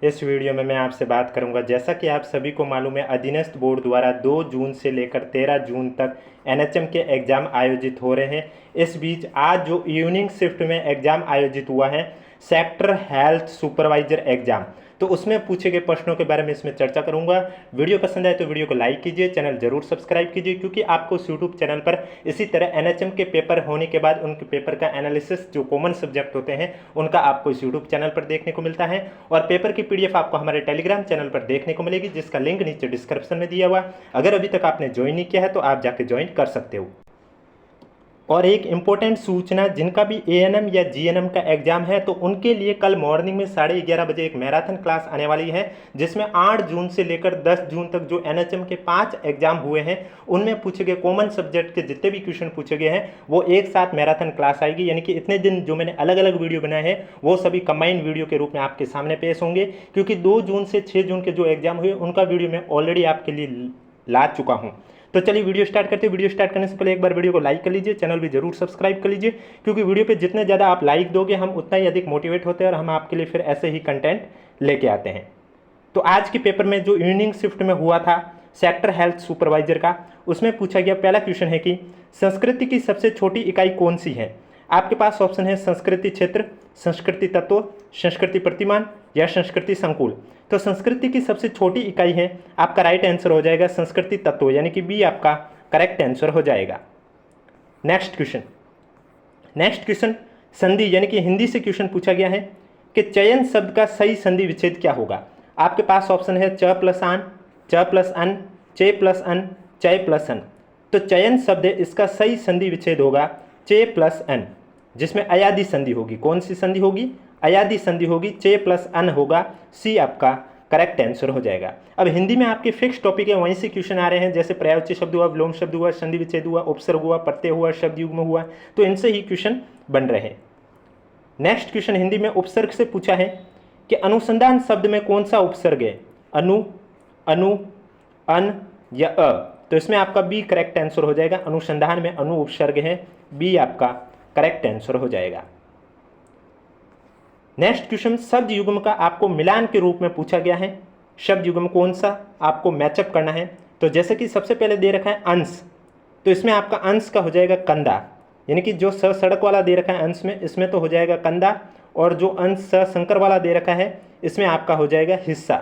इस वीडियो में मैं आपसे बात करूंगा, जैसा कि आप सभी को मालूम है, अधीनस्थ बोर्ड द्वारा 2 जून से लेकर 13 जून तक एनएचएम के एग्ज़ाम आयोजित हो रहे हैं। इस बीच आज जो इवनिंग शिफ्ट में एग्ज़ाम आयोजित हुआ है, सेक्टर हेल्थ सुपरवाइजर एग्ज़ाम, तो उसमें पूछे गए प्रश्नों के बारे में इसमें चर्चा करूंगा। वीडियो पसंद आए तो वीडियो को लाइक कीजिए, चैनल जरूर सब्सक्राइब कीजिए, क्योंकि आपको यूट्यूब चैनल पर इसी तरह एनएचएम के पेपर होने के बाद उनके पेपर का एनालिसिस, जो कॉमन सब्जेक्ट होते हैं, उनका आपको इस यूट्यूब चैनल पर देखने को मिलता है। और पेपर की पीडीएफ आपको हमारे टेलीग्राम चैनल पर देखने को मिलेगी, जिसका लिंक नीचे डिस्क्रिप्शन में दिया हुआ। अगर अभी तक आपने ज्वाइन नहीं किया है तो आप जाके ज्वाइन कर सकते हो। और एक इम्पोर्टेंट सूचना, जिनका भी एएनएम या जीएनएम का एग्जाम है, तो उनके लिए कल मॉर्निंग में 11:30 बजे एक मैराथन क्लास आने वाली है, जिसमें 8 जून से लेकर 10 जून तक जो एनएचएम के 5 एग्जाम हुए हैं, उनमें पूछे गए कॉमन सब्जेक्ट के जितने भी क्वेश्चन पूछे गए हैं, वो एक साथ मैराथन क्लास आएगी। यानी कि इतने दिन जो मैंने अलग अलग वीडियो बनाए हैं, वो सभी कंबाइंड वीडियो के रूप में आपके सामने पेश होंगे, क्योंकि 2 जून से 6 जून के जो एग्जाम हुए, उनका वीडियो मैं ऑलरेडी आपके लिए ला चुका हूँ। तो चलिए वीडियो स्टार्ट करते हैं। वीडियो स्टार्ट करने से पहले एक बार वीडियो को लाइक कर लीजिए, चैनल भी जरूर सब्सक्राइब कर लीजिए, क्योंकि वीडियो पे जितने ज़्यादा आप लाइक दोगे, हम उतना ही अधिक मोटिवेट होते हैं और हम आपके लिए फिर ऐसे ही कंटेंट लेके आते हैं। तो आज के पेपर में जो इवनिंग शिफ्ट में हुआ था सेक्टर हेल्थ सुपरवाइजर का, उसमें पूछा गया पहला क्वेश्चन है कि संस्कृति की सबसे छोटी इकाई कौन सी है। आपके पास ऑप्शन है संस्कृति क्षेत्र, संस्कृति तत्व, संस्कृति प्रतिमान या संस्कृति संकुल। तो संस्कृति की सबसे छोटी इकाई है, आपका राइट आंसर हो जाएगा संस्कृति तत्व, यानी कि बी आपका करेक्ट आंसर हो जाएगा। नेक्स्ट क्वेश्चन संधि, यानी कि हिंदी से क्वेश्चन पूछा गया है कि चयन शब्द का सही संधि विच्छेद क्या होगा। आपके पास ऑप्शन है च प्लस आन, च प्लस अन, चे प्लस अन, चय प्लस अन। तो चयन शब्द है, इसका सही संधि विच्छेद होगा चे प्लस अन, जिसमें अयादि संधि होगी। कौन सी संधि होगी? अयादि संधि होगी, चे प्लस अन होगा, सी आपका करेक्ट आंसर हो जाएगा। अब हिंदी में आपके फिक्स टॉपिक है, वहीं से क्वेश्चन आ रहे हैं, जैसे पर्यायवाची शब्द हुआ, विलोम शब्द हुआ, संधि विच्छेद हुआ, उपसर्ग हुआ, प्रत्यय हुआ, शब्द युग्म हुआ, तो इनसे ही क्वेश्चन बन रहे हैं। नेक्स्ट क्वेश्चन हिंदी में उपसर्ग से पूछा है कि अनुसंधान शब्द में कौन सा उपसर्ग है, अनु, अनु, अन या अ। तो इसमें आपका बी करेक्ट आंसर हो जाएगा। अनुसंधान में अनु उपसर्ग है, बी आपका करेक्ट आंसर हो जाएगा। नेक्स्ट क्वेश्चन शब्द युग्म का आपको मिलान के रूप में पूछा गया है। शब्द युग्म कौन सा आपको मैचअप करना है। तो जैसे कि सबसे पहले दे रखा है अंश, तो इसमें आपका अंश का हो जाएगा कंधा, यानी कि जो सड़क वाला दे रखा है अंश में, इसमें तो हो जाएगा कंधा, और जो अंश शंकर वाला दे रखा है, इसमें आपका हो जाएगा हिस्सा।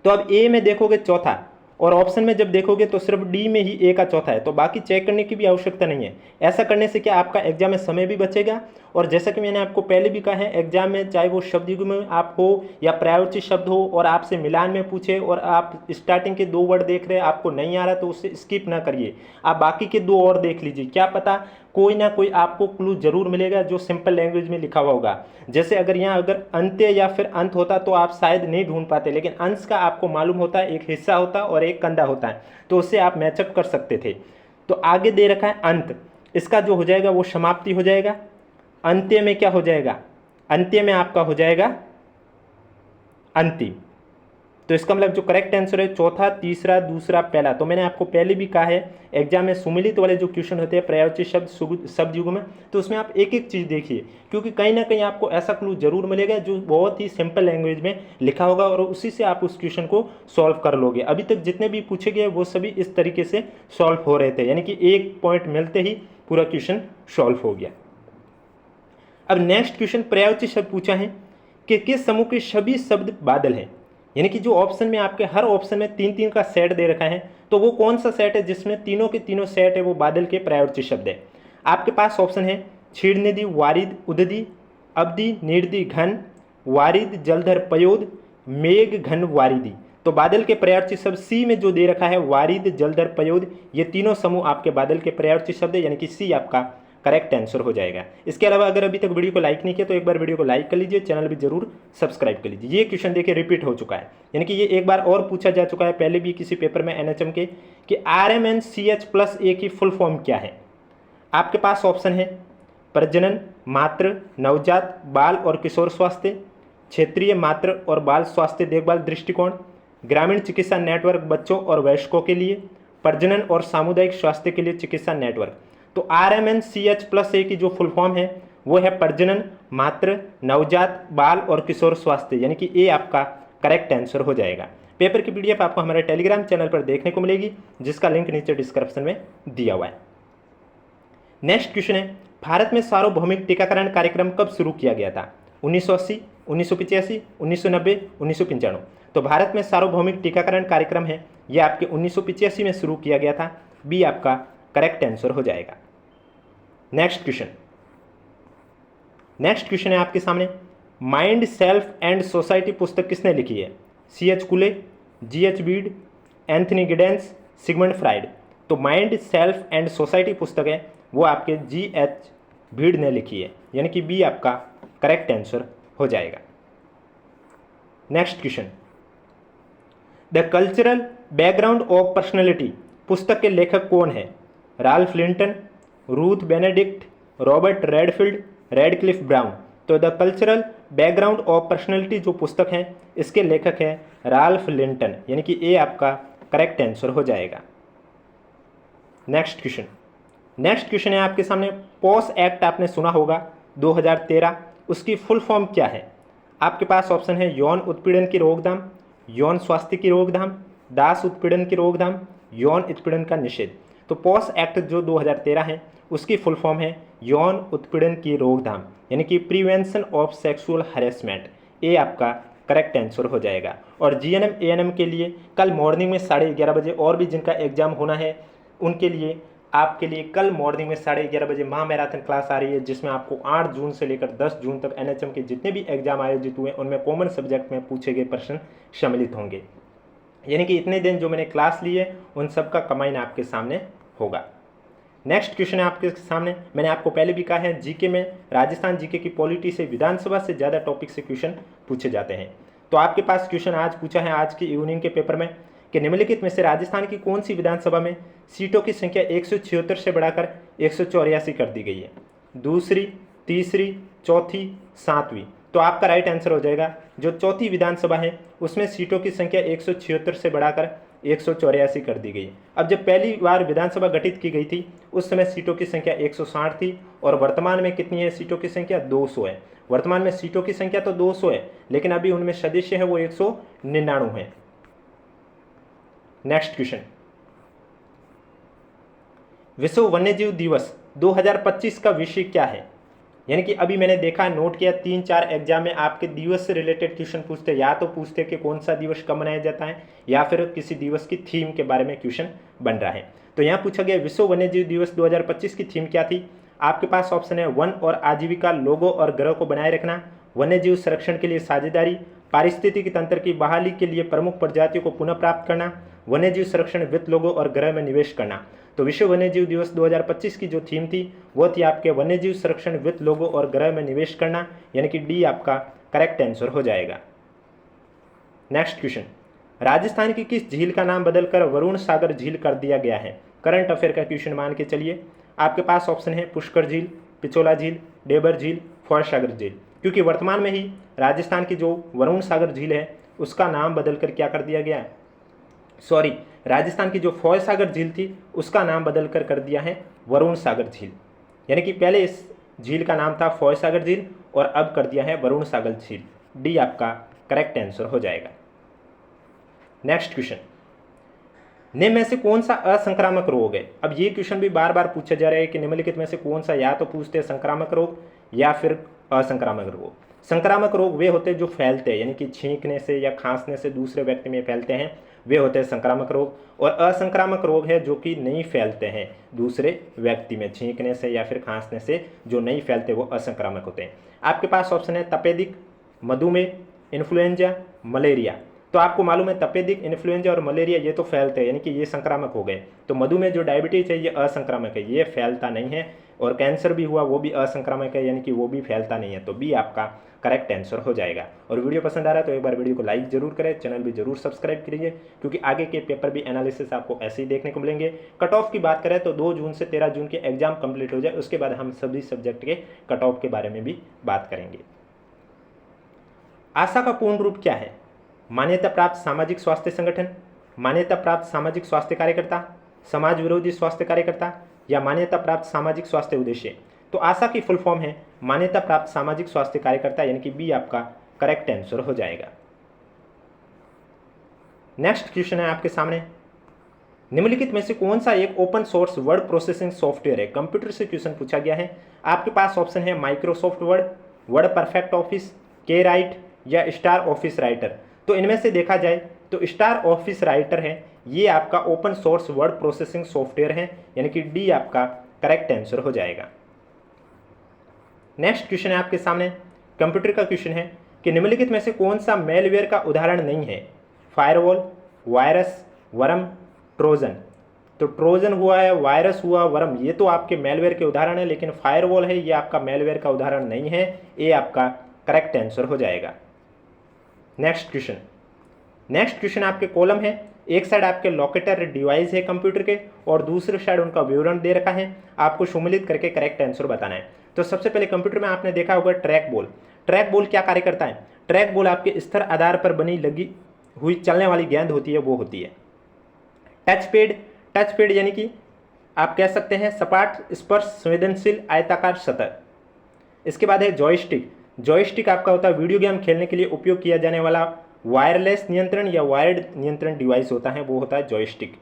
तो अब ए में देखोगे चौथा, और ऑप्शन में जब देखोगे तो सिर्फ डी में ही ए का चौथा है, तो बाकी चेक करने की भी आवश्यकता नहीं है। ऐसा करने से क्या आपका एग्जाम में समय भी बचेगा, और जैसा कि मैंने आपको पहले भी कहा है, एग्जाम में चाहे वो शब्द युग्म में आप हो या पर्यायवाची शब्द हो, और आपसे मिलान में पूछे और आप स्टार्टिंग के 2 वर्ड देख रहे हैं, आपको नहीं आ रहा, तो उससे स्किप ना करिए, आप बाकी के 2 और देख लीजिए। क्या पता कोई ना कोई आपको क्लू जरूर मिलेगा जो सिंपल लैंग्वेज में लिखा हुआ होगा। जैसे अगर यहाँ अगर अंत्य या फिर अंत होता तो आप शायद नहीं ढूंढ पाते, लेकिन अंश का आपको मालूम होता है, एक हिस्सा होता है और एक कंधा होता है, तो उससे आप मैचअप कर सकते थे। तो आगे दे रखा है अंत, इसका जो हो जाएगा वो समाप्ति हो जाएगा। अंत्य में क्या हो जाएगा? अंत्य में आपका हो जाएगा अंतिम। तो इसका मतलब जो करेक्ट आंसर है चौथा, तीसरा, दूसरा, पहला। तो मैंने आपको पहले भी कहा है, एग्जाम में सुमिलित वाले जो क्वेश्चन होते हैं पर्यायवाची शब्द युग्म में, तो उसमें आप एक एक चीज़ देखिए, क्योंकि कहीं ना कहीं आपको ऐसा क्लू जरूर मिलेगा जो बहुत ही सिंपल लैंग्वेज में लिखा होगा, और उसी से आप उस क्वेश्चन को सॉल्व कर लोगे। अभी तक जितने भी पूछे गए वो सभी इस तरीके से सॉल्व हो रहे थे, यानी कि एक पॉइंट मिलते ही पूरा क्वेश्चन सॉल्व हो गया। अब नेक्स्ट क्वेश्चन पर्यायवाची शब्द पूछा है कि किस समूह के सभी शब्द बादल हैं, यानी कि जो ऑप्शन में आपके हर ऑप्शन में 3-3 का सेट दे रखा है, तो वो कौन सा सेट है जिसमें तीनों के तीनों सेट है वो बादल के पर्यायवाची शब्द है। आपके पास ऑप्शन है क्षीणनिधि, वारिद, उदधि, अवधि, निर्धि, घन, वारिद, जलधर, पयोद, मेघ, घन, वारिधि। तो बादल के पर्यायवाची शब्द सी में जो दे रखा है वारिद, जलधर, पयोद, ये तीनों समूह आपके बादल के पर्यायवाची शब्द है, यानी कि सी आपका करेक्ट आंसर हो जाएगा। इसके अलावा अगर अभी तक वीडियो को लाइक नहीं किया तो एक बार वीडियो को लाइक कर लीजिए, चैनल भी जरूर सब्सक्राइब कर लीजिए। ये क्वेश्चन देखिए रिपीट हो चुका है, यानी कि ये एक बार और पूछा जा चुका है पहले भी किसी पेपर में एनएचएम के, कि RMNCH+A की फुल फॉर्म क्या है। आपके पास ऑप्शन है प्रजनन, मातृ, नवजात, बाल और किशोर स्वास्थ्य, क्षेत्रीय मातृ और बाल स्वास्थ्य देखभाल दृष्टिकोण, ग्रामीण चिकित्सा नेटवर्क बच्चों और वयस्कों के लिए, प्रजनन और सामुदायिक स्वास्थ्य के लिए चिकित्सा नेटवर्क। तो RMNCH+A की जो फुल फॉर्म है वो है प्रजनन मातृ, नवजात, बाल और किशोर स्वास्थ्य, यानी कि ए आपका करेक्ट आंसर हो जाएगा। पेपर की पीडीएफ आपको हमारे टेलीग्राम चैनल पर देखने को मिलेगी, जिसका लिंक नीचे डिस्क्रिप्शन में दिया हुआ है। नेक्स्ट क्वेश्चन है, भारत में सार्वभौमिक टीकाकरण कार्यक्रम कब शुरू किया गया था? 1980, 1985, 1990, 1995। तो भारत में सार्वभौमिक टीकाकरण कार्यक्रम है, यह आपके 1985 में शुरू किया गया था। बी आपका करेक्ट आंसर हो जाएगा। नेक्स्ट क्वेश्चन है आपके सामने, माइंड, सेल्फ एंड सोसाइटी पुस्तक किसने लिखी है? C.H. कुले, G.H. Beed, Anthony Giddens, Sigmund Freud. तो माइंड, सेल्फ एंड सोसाइटी पुस्तक है वो आपके G.H. भीड़ ने लिखी है, यानी कि बी आपका करेक्ट आंसर हो जाएगा। Next question, the cultural background of personality पुस्तक के लेखक कौन है? Ralph Linton, Ruth Benedict, Robert Redfield, Radcliffe Brown. तो the cultural background of personality जो पुस्तक है इसके लेखक हैं राल्फ लिंटन, यानी कि ए आपका करेक्ट आंसर हो जाएगा। नेक्स्ट क्वेश्चन है आपके सामने, पॉस एक्ट आपने सुना होगा 2013, उसकी फुल फॉर्म क्या है? आपके पास ऑप्शन है यौन उत्पीड़न की रोकथाम, यौन स्वास्थ्य की रोकथाम, दास उत्पीड़न की रोकथाम, यौन उत्पीड़न का निषेध। तो पॉस एक्ट जो 2013 है उसकी फुल फॉर्म है यौन उत्पीड़न की रोकथाम, यानी कि प्रिवेंशन ऑफ सेक्सुअल हरेसमेंट। ए आपका करेक्ट आंसर हो जाएगा। और जीएनएम एएनएम के लिए कल मॉर्निंग में 11:30 बजे, और भी जिनका एग्जाम होना है उनके लिए आपके लिए कल मॉर्निंग में 11:30 बजे महा मैराथन क्लास आ रही है, जिसमें आपको 8 जून से लेकर 10 जून तक एनएचएम के जितने भी एग्जाम आयोजित हुए उनमें कॉमन सब्जेक्ट में पूछे गए प्रश्न सम्मिलित होंगे। यानी कि इतने दिन जो मैंने क्लास ली है उन सब का कमाइन आपके सामने होगा। नेक्स्ट क्वेश्चन है आपके सामने, मैंने आपको पहले भी कहा है जीके में राजस्थान जीके की पॉलिटी से विधानसभा से ज़्यादा टॉपिक से क्वेश्चन पूछे जाते हैं। तो आपके पास क्वेश्चन आज पूछा है आज की इवनिंग के पेपर में कि निम्नलिखित में से राजस्थान की कौन सी विधानसभा में सीटों की संख्या 176 से बढ़ाकर 184 कर दी गई है? दूसरी, तीसरी, चौथी, सातवीं। तो आपका राइट आंसर हो जाएगा जो चौथी विधानसभा है उसमें सीटों की संख्या 176 से बढ़ाकर 184 कर दी गई। अब जब पहली बार विधानसभा गठित की गई थी उस समय सीटों की संख्या 160 थी, और वर्तमान में कितनी है सीटों की संख्या? 200 है। वर्तमान में सीटों की संख्या तो 200 है, लेकिन अभी उनमें सदस्य है वो 199 है। नेक्स्ट क्वेश्चन, विश्व वन्यजीव दिवस 2025 का विषय क्या है? यानी कि अभी मैंने देखा, नोट किया, 3-4 एग्जाम में आपके दिवस से रिलेटेड क्वेश्चन पूछते, या तो पूछते कि कौन सा दिवस कब मनाया जाता है, या फिर किसी दिवस की थीम के बारे में क्वेश्चन बन रहा है। तो यहाँ पूछा गया विश्व वन्यजीव दिवस 2025 की थीम क्या थी? आपके पास ऑप्शन है वन और आजीविका, लोगों और ग्रह को बनाए रखना, वन्यजीव संरक्षण के लिए साझेदारी, पारिस्थितिकी तंत्र की बहाली के लिए प्रमुख प्रजातियों को पुनः प्राप्त करना, वन्यजीव संरक्षण वित्त, लोगों और ग्रह में निवेश करना। तो विश्व वन्यजीव दिवस 2025 की जो थीम थी वो थी आपके वन्यजीव संरक्षण वित्त, लोगों और ग्रह में निवेश करना, यानी कि डी आपका करेक्ट आंसर हो जाएगा। नेक्स्ट क्वेश्चन, राजस्थान की किस झील का नाम बदलकर वरुण सागर झील कर दिया गया है? करंट अफेयर का क्वेश्चन मान के चलिए। आपके पास ऑप्शन है पुष्कर झील, पिचोला झील, डेबर झील, फॉयसागर झील। क्योंकि वर्तमान में ही राजस्थान की जो वरुण सागर झील है उसका नाम बदलकर क्या कर दिया गया है? सॉरी, राजस्थान की जो फॉयसागर झील थी उसका नाम बदलकर कर दिया है वरुण सागर झील। यानी कि पहले इस झील का नाम था फॉयसागर झील और अब कर दिया है वरुण सागर झील। डी आपका करेक्ट आंसर हो जाएगा। नेक्स्ट क्वेश्चन, निम्न में से कौन सा असंक्रामक रोग है? अब ये क्वेश्चन भी बार बार पूछा जा रहा है कि निम्नलिखित में से कौन सा, या तो पूछते हैं संक्रामक रोग या फिर असंक्रामक रोग। संक्रामक रोग वे होते हैं जो फैलते हैं, यानी कि छींकने से या खांसने से दूसरे व्यक्ति में फैलते हैं, वे होते हैं संक्रामक रोग। और असंक्रामक रोग है जो कि नहीं फैलते हैं दूसरे व्यक्ति में, छींकने से या फिर खांसने से जो नहीं फैलते वो असंक्रामक होते हैं। आपके पास ऑप्शन है तपेदिक, मधुमेह, इन्फ्लुएंजा, मलेरिया। तो आपको मालूम है तपेदिक, इन्फ्लुएंजा और मलेरिया ये तो फैलते हैं, यानी कि ये संक्रामक हो गए। तो मधुमेह जो डायबिटीज है ये असंक्रामक है, ये फैलता नहीं है। और कैंसर भी हुआ वो भी असंक्रामक है, यानी कि वो भी फैलता नहीं है। तो बी आपका करेक्ट आंसर हो जाएगा। और वीडियो पसंद आ रहा है तो एक बार वीडियो को लाइक जरूर करें, चैनल भी जरूर सब्सक्राइब करिए, क्योंकि आगे के पेपर भी एनालिसिस आपको ऐसे ही देखने को मिलेंगे। कट ऑफ की बात करें तो 2 जून से 13 जून के एग्जाम कंप्लीट हो जाए, उसके बाद हम सभी सब्जेक्ट के कट ऑफ के बारे में भी बात करेंगे। आशा का पूर्ण रूप क्या है? मान्यता प्राप्त सामाजिक स्वास्थ्य संगठन, मान्यता प्राप्त सामाजिक स्वास्थ्य कार्यकर्ता, समाज विरोधी स्वास्थ्य कार्यकर्ता, या मान्यता प्राप्त सामाजिक स्वास्थ्य उद्देश्य। तो आशा की फुल फॉर्म है मान्यता प्राप्त सामाजिक स्वास्थ्य कार्यकर्ता, यानी कि बी आपका करेक्ट आंसर हो जाएगा। नेक्स्ट क्वेश्चन है आपके सामने, निम्नलिखित में से कौन सा एक open source word processing software है? कंप्यूटर से क्वेश्चन पूछा गया है। आपके पास ऑप्शन है Microsoft word, word perfect office, के राइट या स्टार ऑफिस राइटर। तो इनमें से देखा जाए तो स्टार ऑफिस राइटर है, ये आपका open source word processing software है, यानी कि डी आपका करेक्ट आंसर हो जाएगा। नेक्स्ट क्वेश्चन है आपके सामने, कंप्यूटर का क्वेश्चन है कि निम्नलिखित में से कौन सा मेलवेयर का उदाहरण नहीं है? Firewall, virus, worm, Trojan. तो ट्रोजन हुआ है, वायरस हुआ, वर्म, ये तो आपके मेलवेयर के उदाहरण है, लेकिन फायरवॉल है ये आपका मेलवेयर का उदाहरण नहीं है, ये आपका करेक्ट आंसर हो जाएगा। नेक्स्ट क्वेश्चन आपके कॉलम है, एक साइड आपके लोकेटर डिवाइस है कंप्यूटर के और दूसरे साइड उनका विवरण दे रखा है, आपको सम्मिलित करके करेक्ट आंसर बताना है। तो सबसे पहले कंप्यूटर में आपने देखा होगा ट्रैक बॉल। ट्रैक बॉल क्या कार्य करता है? ट्रैक बॉल आपके स्थिर आधार पर बनी लगी हुई चलने वाली गेंद होती है, वो होती है। टच पैड यानी कि आप कह सकते हैं सपाट स्पर्श संवेदनशील आयताकार सतह। इसके बाद है जॉयस्टिक। जॉयस्टिक आपका होता है वीडियो गेम खेलने के लिए उपयोग किया जाने वाला वायरलेस नियंत्रण या वायर्ड नियंत्रण डिवाइस होता है, वो होता है जॉयस्टिक।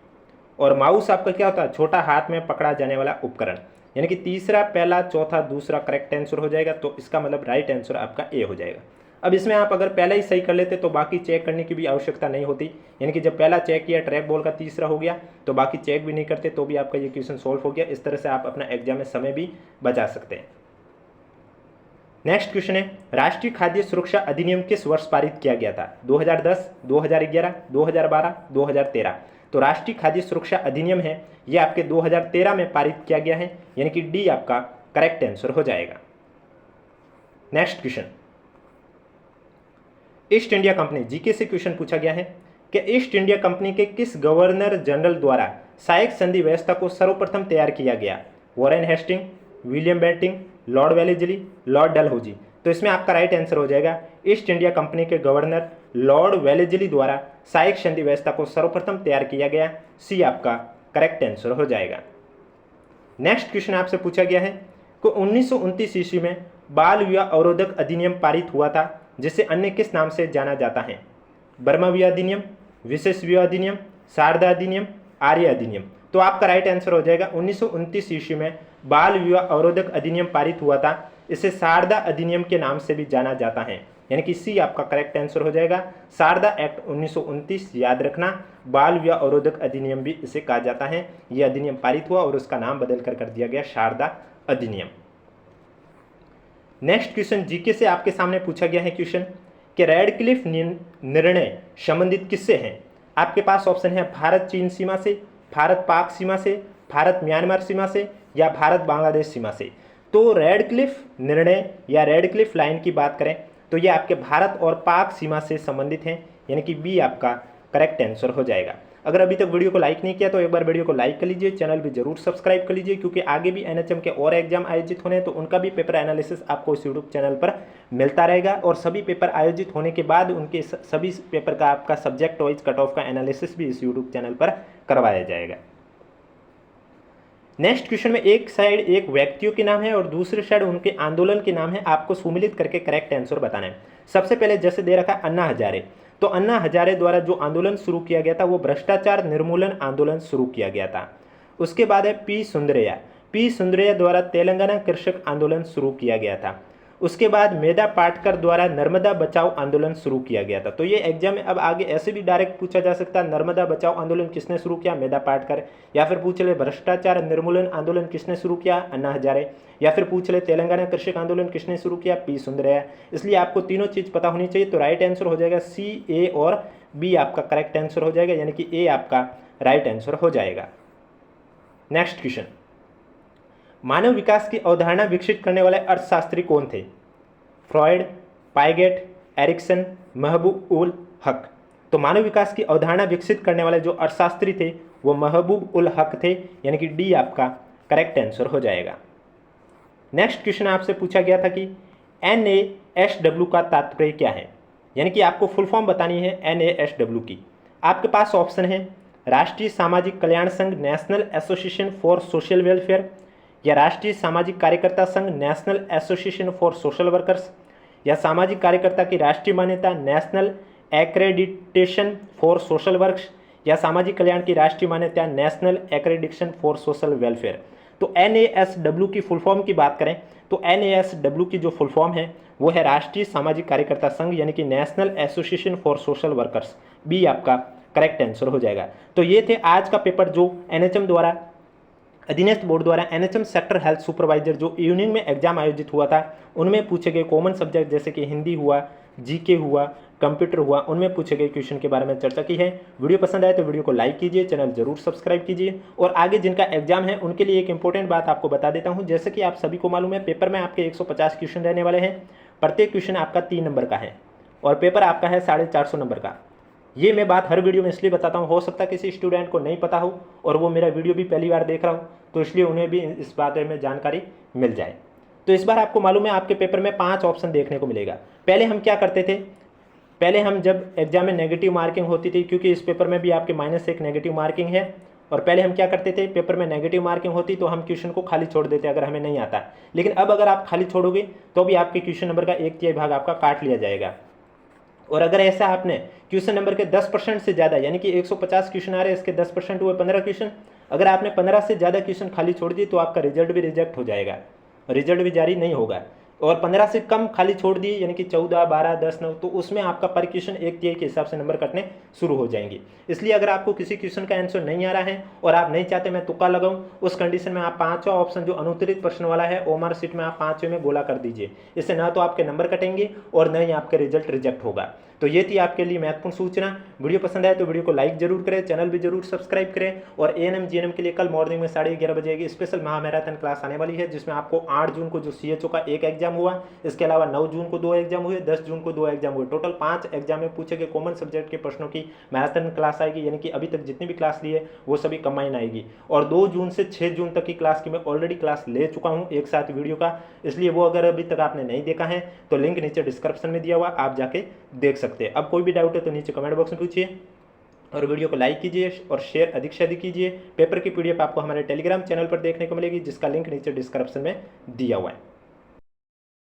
और माउस आपका क्या होता है? छोटा हाथ में पकड़ा जाने वाला उपकरण। यानी कि तीसरा, पहला, चौथा, दूसरा करेक्ट आंसर हो जाएगा, तो इसका मतलब राइट आंसर आपका ए हो जाएगा। अब इसमें आप अगर पहले ही सही कर लेते तो बाकी चेक करने की भी आवश्यकता नहीं होती, यानी कि जब पहला चेक किया ट्रैक बॉल का तीसरा हो गया तो बाकी चेक भी नहीं करते तो भी आपका ये क्वेश्चन सॉल्व हो गया। इस तरह से आप अपना एग्जाम में समय भी बचा सकते हैं। नेक्स्ट क्वेश्चन है, राष्ट्रीय खाद्य सुरक्षा अधिनियम किस वर्ष पारित किया गया था? 2010, 2011, 2012, 2013। तो राष्ट्रीय खाद्य सुरक्षा अधिनियम है ये आपके 2013 में पारित किया गया है, यानी कि डी आपका करेक्ट आंसर हो जाएगा। Next question, east India company, GK से क्वेश्चन पूछा गया है कि ईस्ट इंडिया कंपनी के किस गवर्नर जनरल द्वारा सहायक संधि व्यवस्था को सर्वप्रथम तैयार किया गया? Warren Hasting, William Bentinck, Lord Wellesley, Lord Dalhousie. तो इसमें आपका राइट आंसर हो जाएगा ईस्ट इंडिया कंपनी के गवर्नर लॉर्ड वेलेस्ली द्वारा सहायक संधि व्यवस्था को सर्वप्रथम तैयार किया गया, सी आपका करेक्ट आंसर हो जाएगा। नेक्स्ट क्वेश्चन आपसे पूछा गया है कि 1929 ईस्वी में बाल विवाह अवरोधक अधिनियम पारित हुआ था, जिसे अन्य किस नाम से जाना जाता है? बर्मा विवाह अधिनियम, विशेष विवाह अधिनियम, शारदा अधिनियम, आर्य अधिनियम। तो आपका राइट आंसर हो जाएगा 1929 ईस्वी में बाल विवाह अवरोधक अधिनियम पारित हुआ था, इसे शारदा अधिनियम के नाम से भी जाना जाता है, यानी कि सी आपका करेक्ट आंसर हो जाएगा। शारदा एक्ट 1929 याद रखना, बाल विवाह अवरोधक अधिनियम भी इसे कहा जाता है। यह अधिनियम पारित हुआ और उसका नाम बदल कर दिया गया शारदा अधिनियम। नेक्स्ट क्वेश्चन जीके से आपके सामने पूछा गया है क्वेश्चन कि रेडक्लिफ निर्णय संबंधित किससे हैं? आपके पास ऑप्शन है भारत चीन सीमा से, भारत पाक सीमा से, भारत म्यांमार सीमा से या भारत बांग्लादेश सीमा से। तो रेडक्लिफ निर्णय या रेडक्लिफ लाइन की बात करें तो ये आपके भारत और पाक सीमा से संबंधित हैं, यानी कि बी आपका करेक्ट आंसर हो जाएगा। अगर अभी तक वीडियो को लाइक नहीं किया तो एक बार वीडियो को लाइक कर लीजिए, चैनल भी जरूर सब्सक्राइब कर लीजिए, क्योंकि आगे भी एनएचएम के और एग्जाम आयोजित होने हैं तो उनका भी पेपर एनालिसिस आपको इस यूट्यूब चैनल पर मिलता रहेगा। और सभी पेपर आयोजित होने के बाद उनके सभी पेपर का आपका सब्जेक्ट वाइज कट ऑफ का एनालिसिस भी इस यूट्यूब चैनल पर करवाया जाएगा। नेक्स्ट क्वेश्चन में एक साइड एक व्यक्तियों के नाम है और दूसरे साइड उनके आंदोलन के नाम है, आपको सुमिलित करके करेक्ट आंसर बताना है। सबसे पहले जैसे दे रखा अन्ना हजारे, तो अन्ना हजारे द्वारा जो आंदोलन शुरू किया गया था वो भ्रष्टाचार निर्मूलन आंदोलन शुरू किया गया था। उसके बाद है पी सुंदरैया द्वारा तेलंगाना कृषक आंदोलन शुरू किया गया था। उसके बाद मेधा पाटकर द्वारा नर्मदा बचाओ आंदोलन शुरू किया गया था। तो ये एग्जाम में अब आगे ऐसे भी डायरेक्ट पूछा जा सकता है, नर्मदा बचाओ आंदोलन किसने शुरू किया? मेधा पाटकर। या फिर पूछ ले भ्रष्टाचार निर्मूलन आंदोलन किसने शुरू किया? अन्ना हजारे। या फिर पूछ ले तेलंगाना कृषक आंदोलन किसने शुरू किया? पी सुंदरैया। इसलिए आपको तीनों चीज़ पता होनी चाहिए। तो राइट आंसर हो जाएगा सी, ए और बी आपका करेक्ट आंसर हो जाएगा, यानी कि ए आपका राइट आंसर हो जाएगा। नेक्स्ट क्वेश्चन, मानव विकास की अवधारणा विकसित करने वाले अर्थशास्त्री कौन थे? फ्रॉयड, पाइगेट, एरिक्सन, महबूब उल हक। तो मानव विकास की अवधारणा विकसित करने वाले जो अर्थशास्त्री थे वो महबूब उल हक थे, यानी कि डी आपका करेक्ट आंसर हो जाएगा। नेक्स्ट क्वेश्चन आपसे पूछा गया था कि NASW का तात्पर्य क्या है, यानी कि आपको फुल फॉर्म बतानी है NASW की। आपके पास ऑप्शन है राष्ट्रीय सामाजिक कल्याण संघ, national association for social welfare, या राष्ट्रीय सामाजिक कार्यकर्ता संघ national association for social workers, या सामाजिक कार्यकर्ता की राष्ट्रीय मान्यता national accreditation for social works, या सामाजिक कल्याण की राष्ट्रीय मान्यता national accreditation for social welfare. तो NASW की फुल फॉर्म की बात करें तो NASW की जो फुल फॉर्म है वो है राष्ट्रीय सामाजिक कार्यकर्ता संघ, यानी कि national association for social workers. B आपका करेक्ट आंसर हो जाएगा। तो ये थे आज का पेपर जो NHM द्वारा, अधीनस्थ बोर्ड द्वारा NHM सेक्टर हेल्थ सुपरवाइजर जो इवनिंग में एग्जाम आयोजित हुआ था, उनमें पूछे गए कॉमन सब्जेक्ट जैसे कि हिंदी हुआ, GK हुआ, कंप्यूटर हुआ, उनमें पूछे गए क्वेश्चन के बारे में चर्चा की है। वीडियो पसंद आए तो वीडियो को लाइक कीजिए, चैनल जरूर सब्सक्राइब कीजिए। और आगे जिनका एग्जाम है उनके लिए एक इंपॉर्टेंट बात आपको बता देता हूं, जैसे कि आप सभी को मालूम है पेपर में आपके 150 क्वेश्चन रहने वाले हैं। प्रत्येक क्वेश्चन आपका 3 नंबर का है और पेपर आपका है 450 नंबर का। ये मैं बात हर वीडियो में इसलिए बताता हूँ, हो सकता है किसी स्टूडेंट को नहीं पता हो और वो मेरा वीडियो भी पहली बार देख रहा हो, तो इसलिए उन्हें भी इस बारे में जानकारी मिल जाए। तो इस बार आपको मालूम है आपके पेपर में 5 ऑप्शन देखने को मिलेगा। पहले हम क्या करते थे, पहले हम जब एग्जाम में नेगेटिव मार्किंग होती थी, क्योंकि इस पेपर में भी आपके -1 नेगेटिव मार्किंग है, और पहले हम क्या करते थे, पेपर में नेगेटिव मार्किंग होती तो हम क्वेश्चन को खाली छोड़ देते अगर हमें नहीं आता। लेकिन अब अगर आप खाली छोड़ोगे तो भी आपके क्वेश्चन नंबर का 1/3 भाग आपका काट लिया जाएगा। और अगर ऐसा आपने क्वेश्चन नंबर के 10% से ज़्यादा, यानी कि 150 क्वेश्चन आ रहे हैं, इसके 10% हुए 15 क्वेश्चन, अगर आपने 15 से ज़्यादा क्वेश्चन खाली छोड़ दिए तो आपका रिजल्ट भी रिजेक्ट हो जाएगा, रिजल्ट भी जारी नहीं होगा। और 15 से कम खाली छोड़ दिए, यानी कि 14, 12, 10, 9, तो उसमें आपका पर क्वेश्चन 1/3 के हिसाब से नंबर कटने शुरू हो जाएंगे। इसलिए अगर आपको किसी क्वेश्चन का आंसर नहीं आ रहा है और आप नहीं चाहते मैं तुक्का लगाऊं, उस कंडीशन में आप 5वां ऑप्शन जो अनुत्तरित प्रश्न वाला है ओमआर सीट में आप 5वें में गोला कर दीजिए। इससे ना तो आपके नंबर कटेंगे और न ही आपके रिजल्ट रिजेक्ट होगा। तो ये थी आपके लिए महत्वपूर्ण सूचना। वीडियो पसंद आए तो वीडियो को लाइक जरूर करें, चैनल भी जरूर सब्सक्राइब करें। और ANM GNM के लिए कल मॉर्निंग में 11:30 बजे की स्पेशल महामैराथन क्लास आने वाली है, जिसमें आपको 8 जून को जो CHO का 1 एग्जाम हुआ, इसके अलावा 9 जून को 2 एग्जाम हुए, 10 जून को 2 एग्जाम हुए, टोटल 5 एग्जाम में पूछे गए कॉमन सब्जेक्ट के प्रश्नों की मैराथन क्लास आएगी। यानी कि अभी तक जितनी भी क्लास ली है वो सभी कंबाइन आएगी। और 2 जून से 6 जून तक की क्लास की मैं ऑलरेडी क्लास ले चुका हूँ एक साथ वीडियो का, इसलिए वो अगर अभी तक आपने नहीं देखा है तो लिंक नीचे डिस्क्रिप्शन में दिया हुआ, आप जाके देख सकते हैं। अब कोई भी डाउट है तो नीचे कमेंट बॉक्स में पूछिए और वीडियो को लाइक कीजिए और शेयर अधिक से अधिक कीजिए। पेपर की PDF आपको हमारे टेलीग्राम चैनल पर देखने को मिलेगी, जिसका लिंक नीचे डिस्क्रिप्शन में दिया हुआ है।